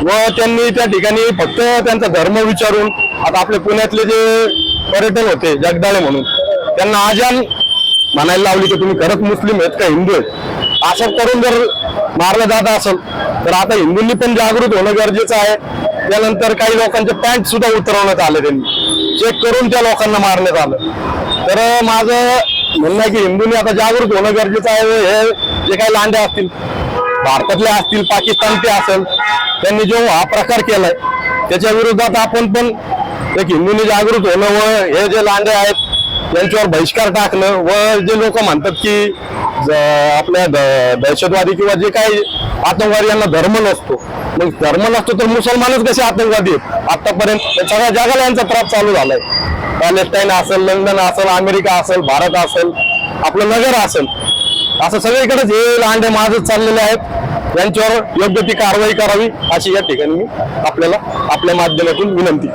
व त्यांनी त्या ठिकाणी फक्त त्यांचा धर्म विचारून, आता आपले पुण्यातले जे पर्यटन होते जगदाळे म्हणून, त्यांना आजान म्हणायला लावली की तुम्ही खरंच मुस्लिम आहेत का हिंदू आहेत, असं करून जर मारलं जात असेल तर आता हिंदूंनी पण जागृत होणं गरजेचं आहे. त्यानंतर काही लोकांचे पॅन्ट सुद्धा उतरवण्यात आले, त्यांनी चेक करून त्या लोकांना मारण्यात आलं. तर माझं म्हणणं आहे की हिंदूंनी आता जागृत होणं गरजेचं आहे. हे जे काही लांड्या असतील, भारतातले असतील, पाकिस्तानचे असेल, त्यांनी जो हा प्रकार केलाय त्याच्या विरोधात आपण पण एक हिंदूंनी जागृत होणं व हे जे लांडे आहेत त्यांच्यावर बहिष्कार टाकणं, व जे लोक म्हणतात की आपल्या दहशतवादी किंवा जे काही आतंकवादी यांना धर्म नसतो, मग धर्म नसतो तर मुसलमानच कसे आतंकवादी आहेत आतापर्यंत? सगळ्या जगाला यांचा त्रास चालू झालाय. पॅलेस्टाईन असेल, लंडन असेल, अमेरिका असेल, भारत असेल, आपलं नगर असेल, असं सगळीकडेच हे लांडे माजत चाललेले आहेत. यांच्यावर योग्य ती कारवाई करावी अशी या ठिकाणी मी आपल्याला आपल्या माध्यमातून विनंती.